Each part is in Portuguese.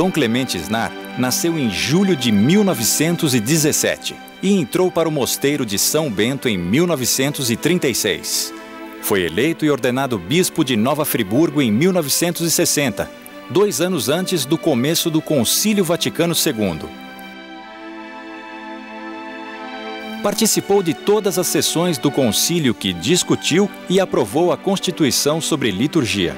Dom Clemente Snar nasceu em julho de 1917 e entrou para o mosteiro de São Bento em 1936. Foi eleito e ordenado bispo de Nova Friburgo em 1960, 2 anos antes do começo do Concílio Vaticano II. Participou de todas as sessões do concílio que discutiu e aprovou a Constituição sobre liturgia.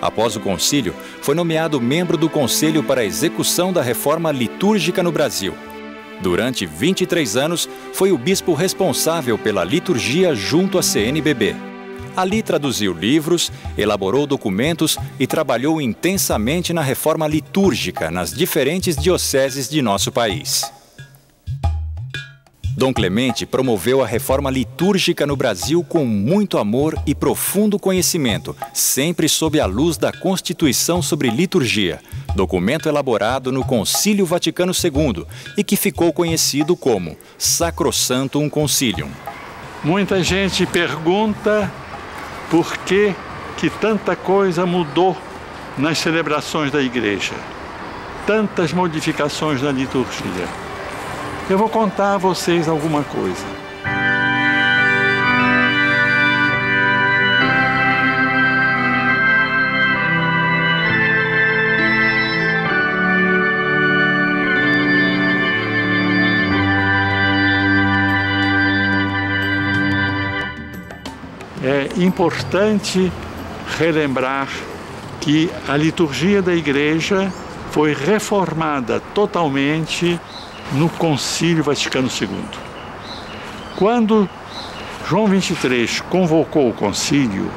Após o concílio, foi nomeado membro do Conselho para a execução da reforma litúrgica no Brasil. Durante 23 anos, foi o bispo responsável pela liturgia junto à CNBB. Ali traduziu livros, elaborou documentos e trabalhou intensamente na reforma litúrgica nas diferentes dioceses de nosso país. Dom Clemente promoveu a reforma litúrgica no Brasil com muito amor e profundo conhecimento, sempre sob a luz da Constituição sobre Liturgia, documento elaborado no Concílio Vaticano II e que ficou conhecido como Sacrosanctum Concilium. Muita gente pergunta por que tanta coisa mudou nas celebrações da Igreja, tantas modificações na liturgia. Eu vou contar a vocês alguma coisa. É importante relembrar que a liturgia da Igreja foi reformada totalmente no Concílio Vaticano II. Quando João XXIII convocou o concílio,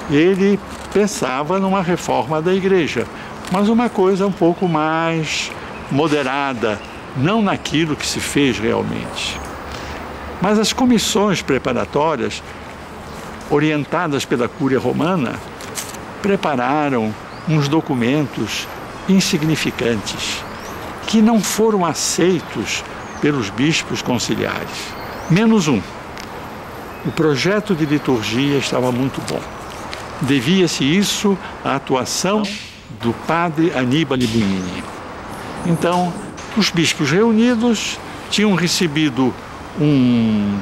ele pensava numa reforma da Igreja, mas uma coisa um pouco mais moderada, não naquilo que se fez realmente. Mas as comissões preparatórias, orientadas pela Cúria Romana, prepararam uns documentos insignificantes, que não foram aceitos pelos bispos conciliares. Menos um. O projeto de liturgia estava muito bom. Devia-se isso à atuação do padre Aníbal Bugnini. Então, os bispos reunidos tinham recebido um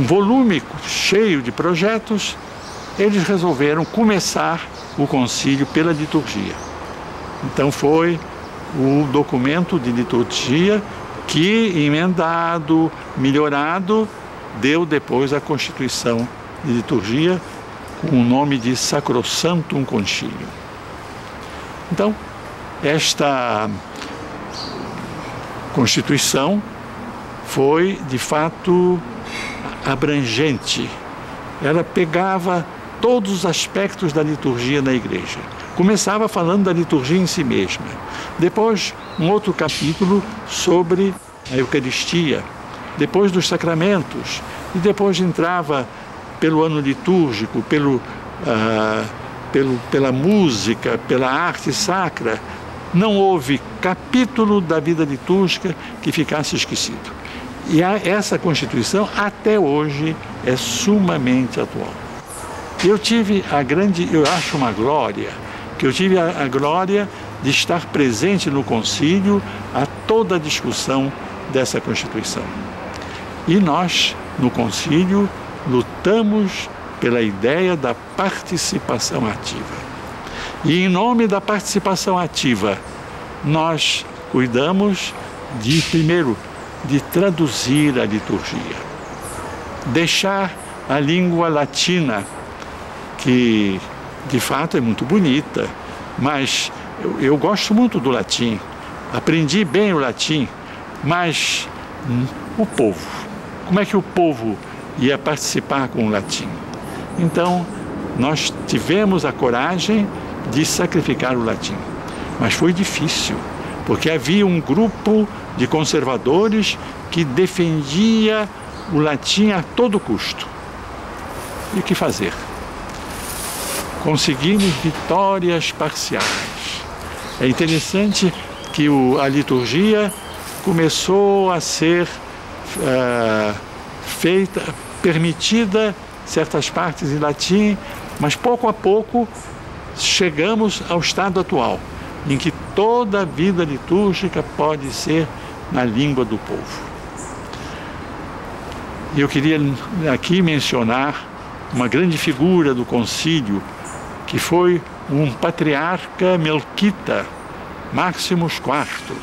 volume cheio de projetos. Eles resolveram começar o concílio pela liturgia. Então foi o documento de liturgia que, emendado, melhorado, deu depois a Constituição de Liturgia com o nome de Sacrosanctum Concilium. Então, esta Constituição foi, de fato, abrangente. Ela pegava todos os aspectos da liturgia na Igreja. Começava falando da liturgia em si mesma. Depois, um outro capítulo sobre a Eucaristia. Depois dos sacramentos. E depois entrava pelo ano litúrgico, pela música, pela arte sacra. Não houve capítulo da vida litúrgica que ficasse esquecido. E essa Constituição, até hoje, é sumamente atual. Eu acho uma glória, que eu tive a glória de estar presente no concílio a toda a discussão dessa Constituição. E nós, no concílio, lutamos pela ideia da participação ativa. E em nome da participação ativa, nós cuidamos primeiro, de traduzir a liturgia. Deixar a língua latina, que de fato é muito bonita, mas eu gosto muito do latim, aprendi bem o latim, mas o povo, como é que o povo ia participar com o latim? Então, nós tivemos a coragem de sacrificar o latim, mas foi difícil, porque havia um grupo de conservadores que defendia o latim a todo custo. E o que fazer? Conseguimos vitórias parciais. É interessante que a liturgia começou a ser permitida certas partes em latim, mas pouco a pouco chegamos ao estado atual, em que toda a vida litúrgica pode ser na língua do povo. E eu queria aqui mencionar uma grande figura do concílio, que foi um patriarca melquita, Máximos IV.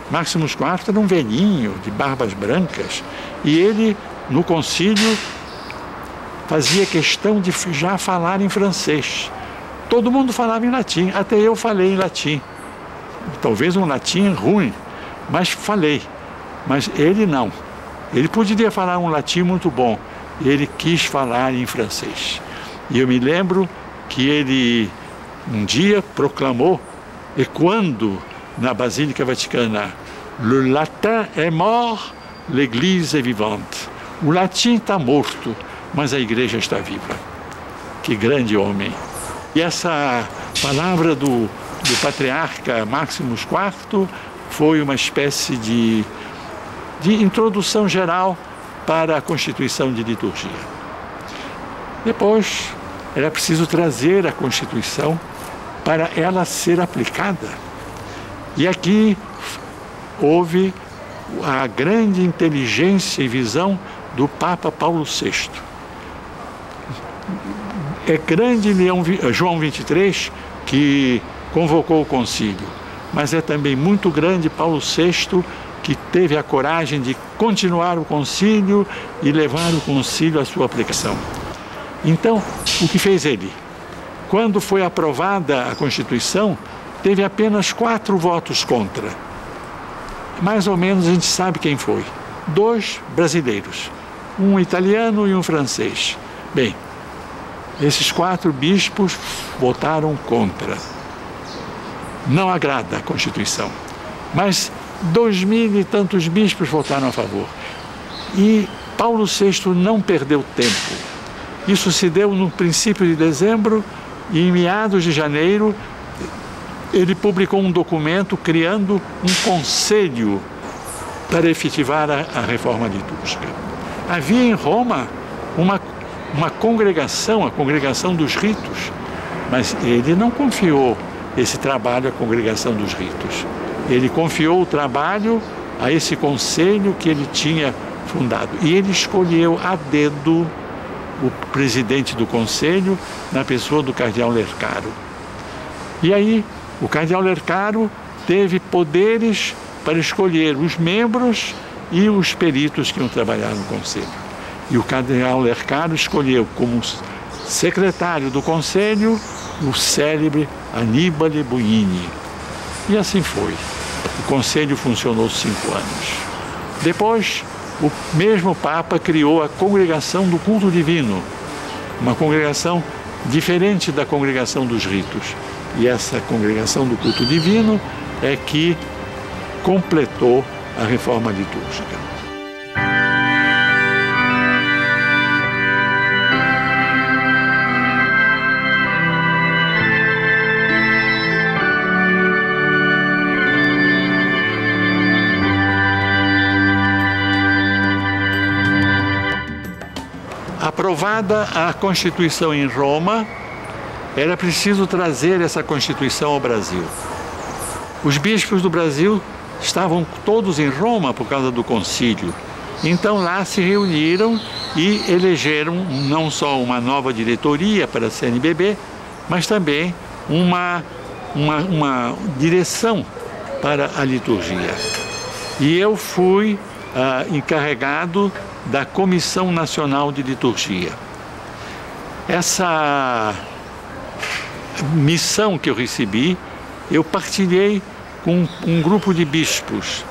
Máximos IV era um velhinho de barbas brancas, e ele, no concílio, fazia questão de já falar em francês. Todo mundo falava em latim, até eu falei em latim. Talvez um latim ruim, mas falei. Mas ele não. Ele podia falar um latim muito bom. Ele quis falar em francês. E eu me lembro que ele, um dia, proclamou, ecoando na Basílica Vaticana: Le latin est mort, l'Église est vivante. O latim está morto, mas a igreja está viva. Que grande homem! E essa palavra do patriarca Máximos IV foi uma espécie de introdução geral para a constituição de liturgia. Depois, era preciso trazer a Constituição para ela ser aplicada. E aqui houve a grande inteligência e visão do Papa Paulo VI. É grande João XXIII que convocou o concílio, mas é também muito grande Paulo VI, que teve a coragem de continuar o concílio e levar o concílio à sua aplicação. Então, o que fez ele? Quando foi aprovada a Constituição, teve apenas 4 votos contra. Mais ou menos a gente sabe quem foi. 2 brasileiros, um italiano e um francês. Bem, esses 4 bispos votaram contra. Não agrada a Constituição. Mas 2.000 e tantos bispos votaram a favor. E Paulo VI não perdeu tempo. Isso se deu no princípio de dezembro e em meados de janeiro ele publicou um documento criando um conselho para efetivar a reforma litúrgica. Havia em Roma uma congregação, a Congregação dos Ritos, mas ele não confiou esse trabalho à Congregação dos Ritos. Ele confiou o trabalho a esse conselho que ele tinha fundado. E ele escolheu a dedo o presidente do conselho, na pessoa do cardeal Lercaro. E aí, o cardeal Lercaro teve poderes para escolher os membros e os peritos que iam trabalhar no conselho. E o cardeal Lercaro escolheu como secretário do conselho o célebre Annibale Buini. E assim foi. O conselho funcionou 5 anos. Depois, o mesmo Papa criou a Congregação do Culto Divino, uma congregação diferente da Congregação dos Ritos. E essa Congregação do Culto Divino é que completou a reforma litúrgica. Aprovada a Constituição em Roma, era preciso trazer essa Constituição ao Brasil. Os bispos do Brasil estavam todos em Roma por causa do concílio. Então lá se reuniram e elegeram não só uma nova diretoria para a CNBB, mas também uma direção para a liturgia. E eu fui encarregado da Comissão Nacional de Liturgia. Essa missão que eu recebi, eu partilhei com um grupo de bispos,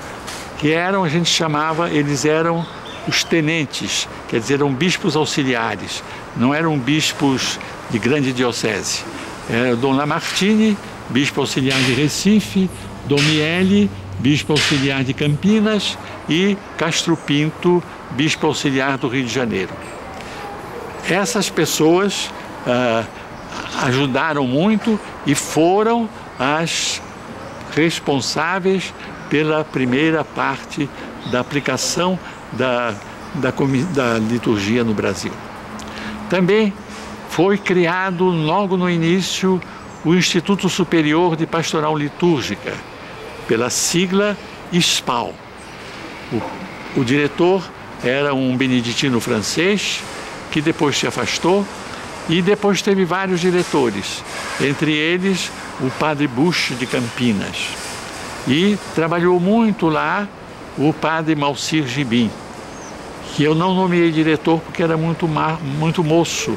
que eram, a gente chamava, eles eram os tenentes, quer dizer, eram bispos auxiliares, não eram bispos de grande diocese. Era Dom Lamartine, bispo auxiliar de Recife, Dom Miele, bispo auxiliar de Campinas, e Castro Pinto, bispo auxiliar do Rio de Janeiro. Essas pessoas ajudaram muito e foram as responsáveis pela primeira parte da aplicação da liturgia no Brasil. Também foi criado logo no início o Instituto Superior de Pastoral Litúrgica, pela sigla ISPAL. O diretor era um beneditino francês, que depois se afastou, e depois teve vários diretores, entre eles o padre Bush de Campinas. E trabalhou muito lá o padre Malcir Gibim, que eu não nomeei diretor porque era muito moço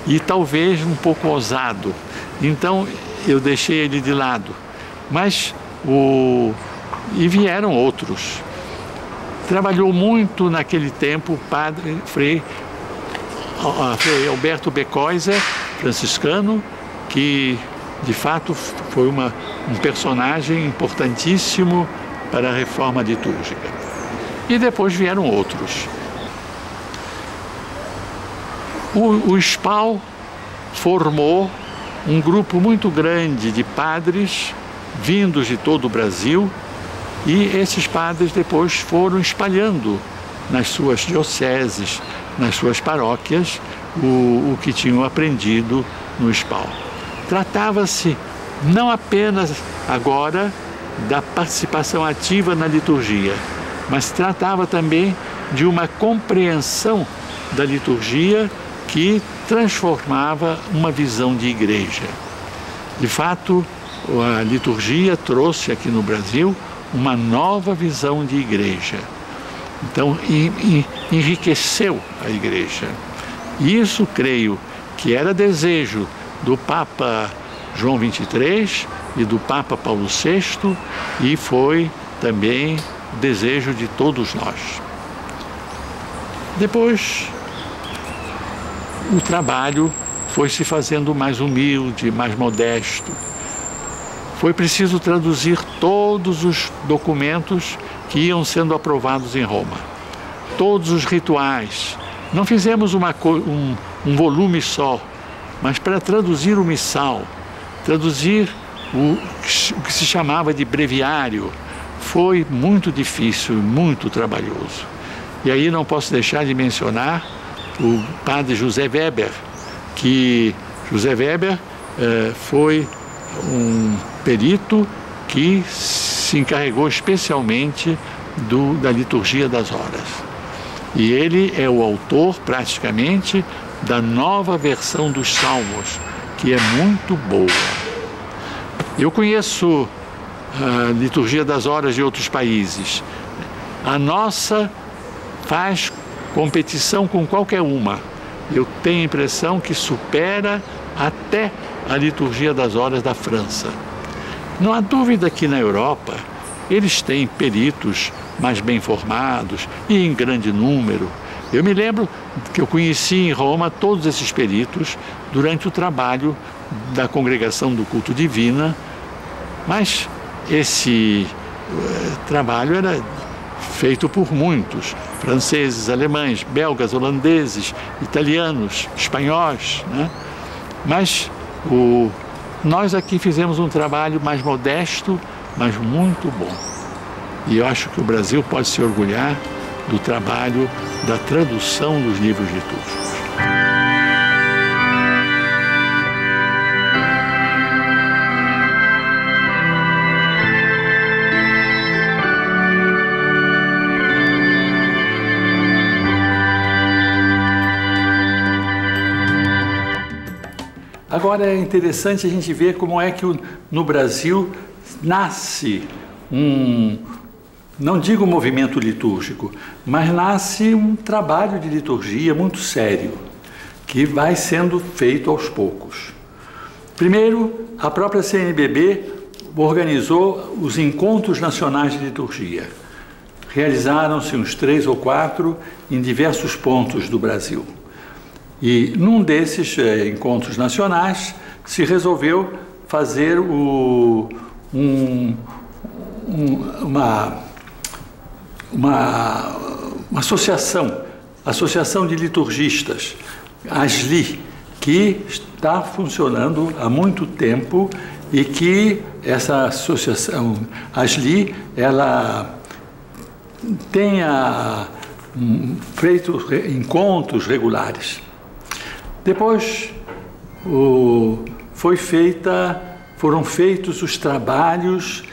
e talvez um pouco ousado. Então eu deixei ele de lado. Mas e vieram outros. Trabalhou muito naquele tempo o padre Frei Alberto Becoisa, franciscano, que de fato foi um personagem importantíssimo para a reforma litúrgica. E depois vieram outros. O ISPAL formou um grupo muito grande de padres vindos de todo o Brasil, e esses padres depois foram espalhando nas suas dioceses, nas suas paróquias, o que tinham aprendido no ISPAL. Tratava-se não apenas agora da participação ativa na liturgia, mas tratava também de uma compreensão da liturgia que transformava uma visão de igreja. De fato, a liturgia trouxe aqui no Brasil uma nova visão de igreja. Então, enriqueceu a igreja. E isso, creio, que era desejo do Papa João XXIII e do Papa Paulo VI, e foi também desejo de todos nós. Depois, o trabalho foi se fazendo mais humilde, mais modesto. Foi preciso traduzir todos os documentos que iam sendo aprovados em Roma, todos os rituais. Não fizemos um volume só, mas para traduzir o missal, traduzir o que se chamava de breviário, foi muito difícil, muito trabalhoso. E aí não posso deixar de mencionar o padre José Weber, que José Weber foi um perito que se encarregou especialmente da liturgia das horas. E ele é o autor, praticamente, da nova versão dos Salmos, que é muito boa. Eu conheço a liturgia das horas de outros países. A nossa faz competição com qualquer uma. Eu tenho a impressão que supera até a liturgia das horas da França. Não há dúvida que na Europa eles têm peritos mais bem formados e em grande número. Eu me lembro que eu conheci em Roma todos esses peritos durante o trabalho da Congregação do Culto Divina, mas esse trabalho era feito por muitos, franceses, alemães, belgas, holandeses, italianos, espanhóis, né? Mas nós aqui fizemos um trabalho mais modesto, mas muito bom. E eu acho que o Brasil pode se orgulhar do trabalho da tradução dos livros litúrgicos. Agora é interessante a gente ver como é que no Brasil nasce não digo movimento litúrgico, mas nasce um trabalho de liturgia muito sério, que vai sendo feito aos poucos. Primeiro, a própria CNBB organizou os Encontros Nacionais de Liturgia. Realizaram-se uns 3 ou 4 em diversos pontos do Brasil. E num desses encontros nacionais se resolveu fazer uma associação de liturgistas, ASLI, que está funcionando há muito tempo e que essa associação ASLI, ela tenha feito encontros regulares. Depois foram feitos os trabalhos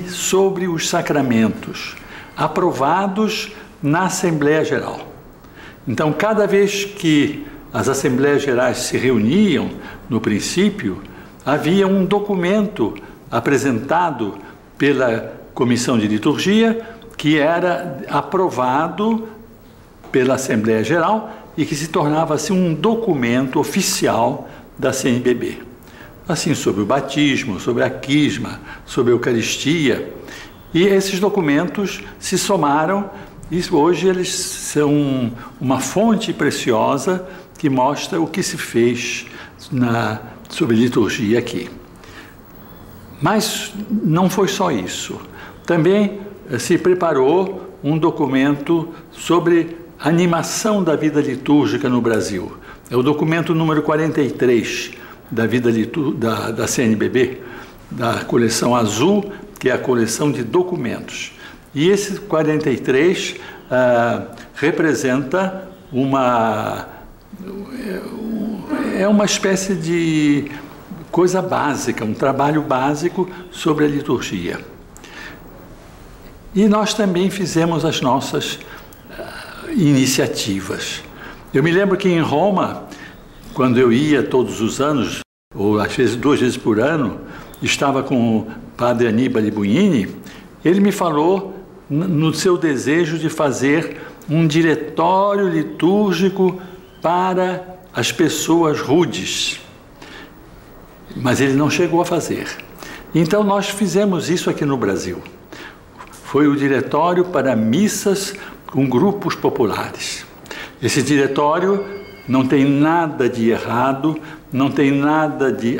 sobre os sacramentos, aprovados na Assembleia Geral. Então, cada vez que as Assembleias Gerais se reuniam, no princípio, havia um documento apresentado pela Comissão de Liturgia que era aprovado pela Assembleia Geral e que se tornava assim um documento oficial da CNBB. Assim, sobre o batismo, sobre a crisma, sobre a Eucaristia. E esses documentos se somaram e hoje eles são uma fonte preciosa que mostra o que se fez sobre liturgia aqui. Mas não foi só isso. Também se preparou um documento sobre animação da vida litúrgica no Brasil. É o documento número 43 da vida da CNBB, da coleção azul, que é a coleção de documentos. E esse 43 representa uma espécie de coisa básica, um trabalho básico sobre a liturgia. E nós também fizemos as nossas iniciativas. Eu me lembro que em Roma, quando eu ia todos os anos, ou às vezes 2 vezes por ano, estava com o padre Aníbal Buini, ele me falou no seu desejo de fazer um diretório litúrgico para as pessoas rudes. Mas ele não chegou a fazer. Então nós fizemos isso aqui no Brasil. Foi o diretório para missas com grupos populares. Esse diretório não tem nada de errado, não tem nada de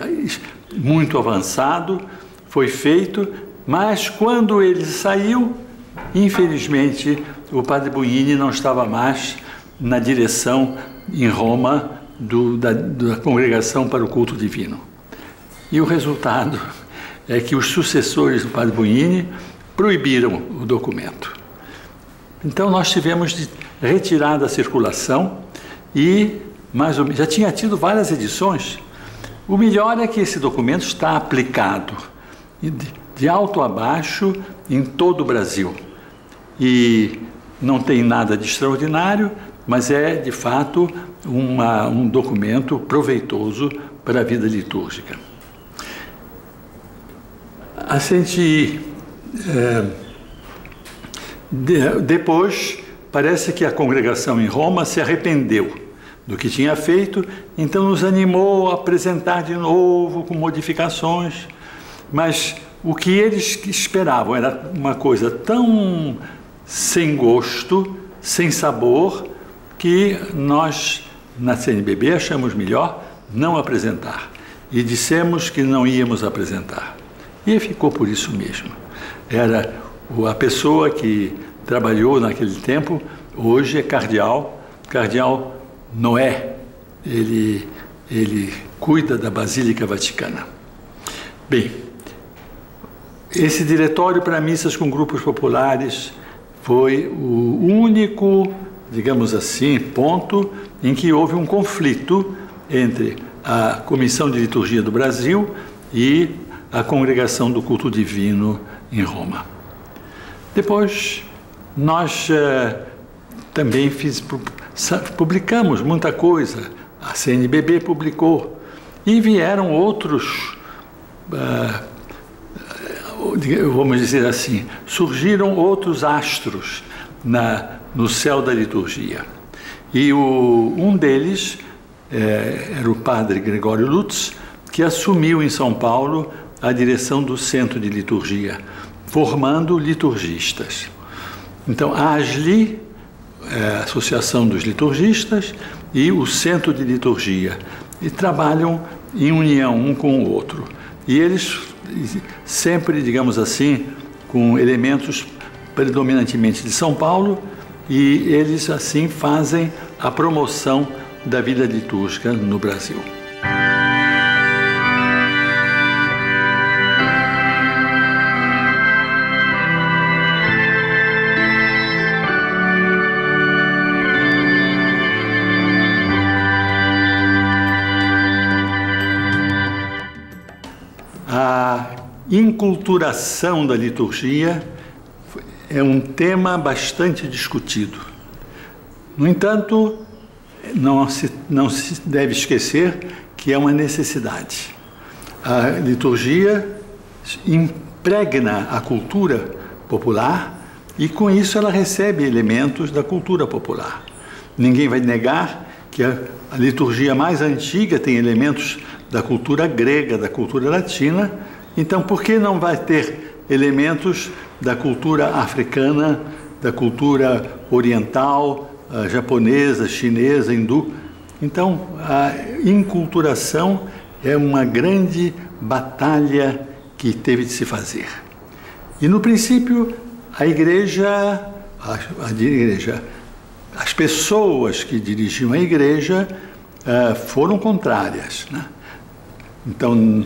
muito avançado, foi feito, mas quando ele saiu, infelizmente, o padre Buini não estava mais na direção em Roma da Congregação para o Culto Divino. E o resultado é que os sucessores do padre Buini proibiram o documento. Então nós tivemos de retirar da circulação e, mais ou menos, já tinha tido várias edições. O melhor é que esse documento está aplicado de alto a baixo em todo o Brasil. E não tem nada de extraordinário, mas é, de fato, um documento proveitoso para a vida litúrgica. Depois, parece que a congregação em Roma se arrependeu do que tinha feito, então nos animou a apresentar de novo, com modificações, mas o que eles esperavam era uma coisa tão sem gosto, sem sabor, que nós, na CNBB, achamos melhor não apresentar. E dissemos que não íamos apresentar. E ficou por isso mesmo. Era a pessoa que trabalhou naquele tempo, hoje é cardeal Noé. Ele cuida da Basílica Vaticana. Bem, esse diretório para missas com grupos populares foi o único, digamos assim, ponto em que houve um conflito entre a Comissão de Liturgia do Brasil e a Congregação do Culto Divino em Roma. Depois, nós também publicamos muita coisa. A CNBB publicou. E vieram outros, vamos dizer assim, surgiram outros astros no céu da liturgia. E um deles era o padre Gregório Lutz, que assumiu em São Paulo a direção do Centro de Liturgia, formando liturgistas. Então, a ASLI, a Associação dos Liturgistas, e o Centro de Liturgia, e trabalham em união um com o outro. E eles sempre, digamos assim, com elementos predominantemente de São Paulo, e eles assim fazem a promoção da vida litúrgica no Brasil. inculturação da liturgia é um tema bastante discutido. No entanto, não se deve esquecer que é uma necessidade. A liturgia impregna a cultura popular e, com isso, ela recebe elementos da cultura popular. Ninguém vai negar que a liturgia mais antiga tem elementos da cultura grega, da cultura latina. Então, por que não vai ter elementos da cultura africana, da cultura oriental, japonesa, chinesa, hindu? Então, a inculturação é uma grande batalha que teve de se fazer. E, no princípio, a igreja, as pessoas que dirigiam a igreja foram contrárias, né? Então,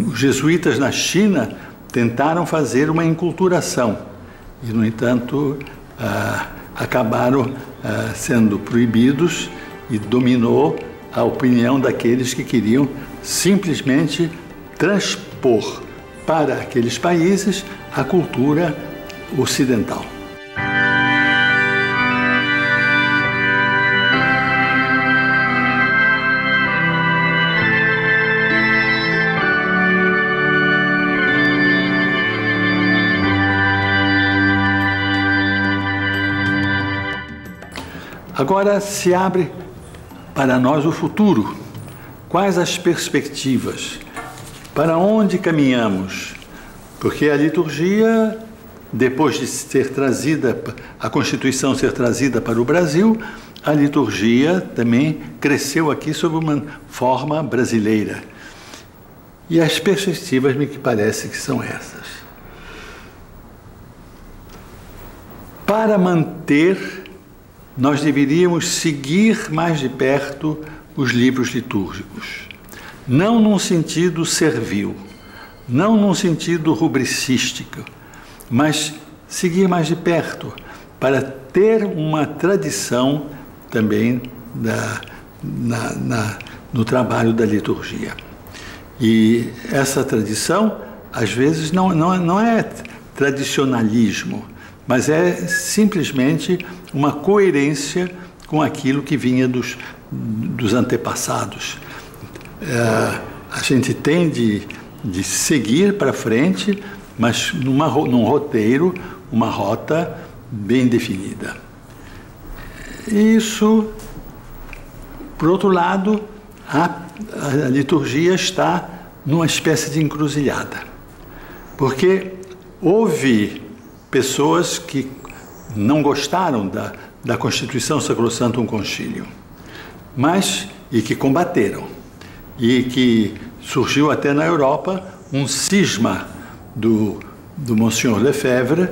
os jesuítas na China tentaram fazer uma inculturação e, no entanto, acabaram sendo proibidos e dominou a opinião daqueles que queriam simplesmente transpor para aqueles países a cultura ocidental. Agora se abre para nós o futuro. Quais as perspectivas? Para onde caminhamos? Porque a liturgia, depois de ser trazida, a Constituição ser trazida para o Brasil, a liturgia também cresceu aqui sob uma forma brasileira. E as perspectivas me parece que são essas. Para manter, nós deveríamos seguir mais de perto os livros litúrgicos. Não num sentido servil, não num sentido rubricístico, mas seguir mais de perto, para ter uma tradição também no trabalho da liturgia. E essa tradição, às vezes, não é tradicionalismo, mas é simplesmente uma coerência com aquilo que vinha dos antepassados. A gente tem de seguir para frente, mas num roteiro, uma rota bem definida. Isso, por outro lado, a liturgia está numa espécie de encruzilhada, porque houve pessoas que não gostaram da Constituição Sacrosanctum Concilium, e que combateram, e que surgiu até na Europa um cisma do Monsignor Lefebvre,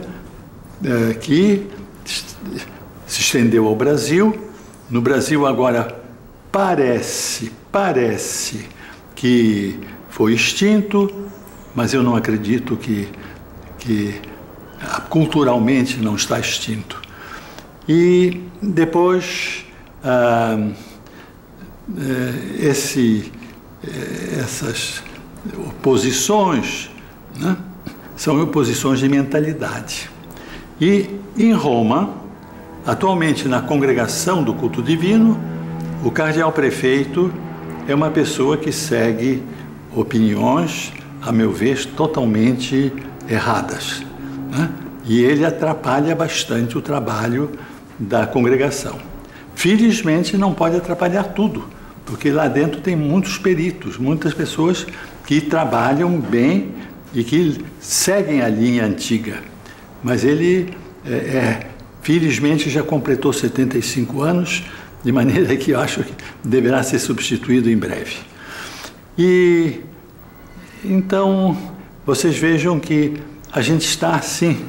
que se estendeu ao Brasil. No Brasil agora parece que foi extinto, mas eu não acredito que culturalmente não está extinto. E depois essas oposições, né, são oposições de mentalidade. E em Roma, atualmente na Congregação do Culto Divino, o cardeal-prefeito é uma pessoa que segue opiniões, a meu ver, totalmente erradas, né? E ele atrapalha bastante o trabalho da congregação. Felizmente não pode atrapalhar tudo, porque lá dentro tem muitos peritos, muitas pessoas que trabalham bem e que seguem a linha antiga. Mas ele, felizmente, já completou 75 anos, de maneira que eu acho que deverá ser substituído em breve. E então, vocês vejam que a gente está, assim,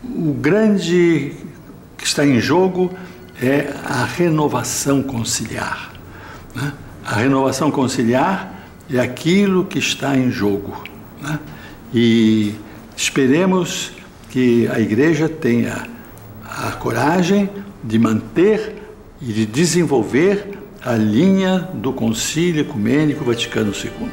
o grande que está em jogo é a renovação conciliar, né? A renovação conciliar é aquilo que está em jogo, né? E esperemos que a Igreja tenha a coragem de manter e de desenvolver a linha do Concílio Ecumênico Vaticano II.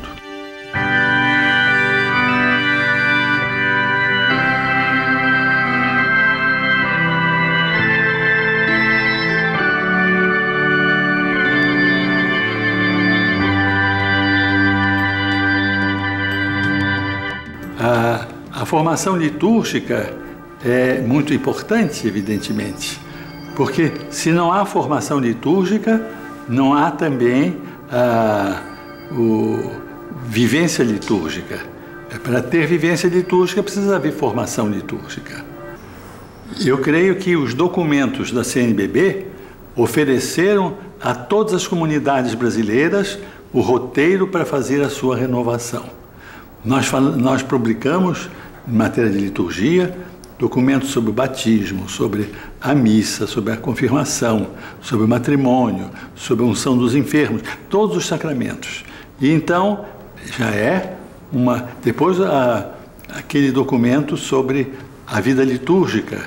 formação litúrgica é muito importante, evidentemente, porque se não há formação litúrgica, não há também vivência litúrgica. Para ter vivência litúrgica precisa haver formação litúrgica. Eu creio que os documentos da CNBB ofereceram a todas as comunidades brasileiras o roteiro para fazer a sua renovação. Nós publicamos, em matéria de liturgia, documentos sobre o batismo, sobre a missa, sobre a confirmação, sobre o matrimônio, sobre a unção dos enfermos, todos os sacramentos. E então já é depois aquele documento sobre a vida litúrgica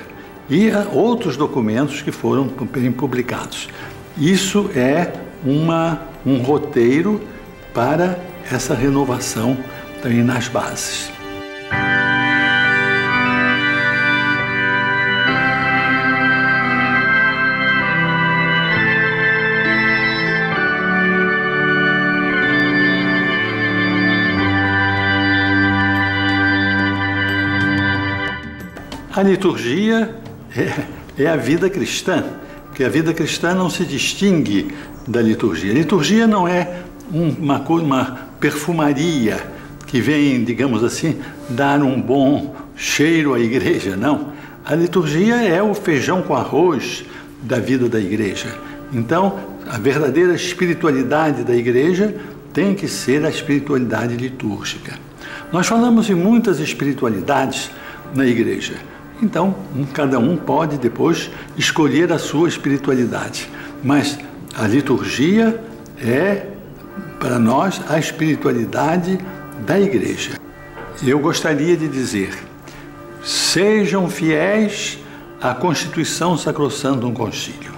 e outros documentos que foram publicados. Isso é um roteiro para essa renovação também nas bases. A liturgia é a vida cristã, porque a vida cristã não se distingue da liturgia. A liturgia não é uma perfumaria que vem, digamos assim, dar um bom cheiro à igreja, não. A liturgia é o feijão com arroz da vida da igreja. Então, a verdadeira espiritualidade da igreja tem que ser a espiritualidade litúrgica. Nós falamos em muitas espiritualidades na igreja. Então, cada um pode depois escolher a sua espiritualidade. Mas a liturgia é, para nós, a espiritualidade da igreja. Eu gostaria de dizer: sejam fiéis à Constituição Sacrosantum Concilium.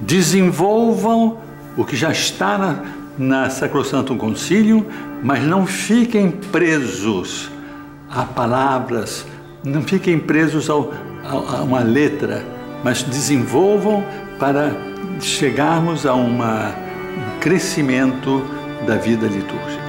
Desenvolvam o que já está na Sacrosantum Concilium, mas não fiquem presos a palavras, não fiquem presos a uma letra, mas desenvolvam para chegarmos a um crescimento da vida litúrgica.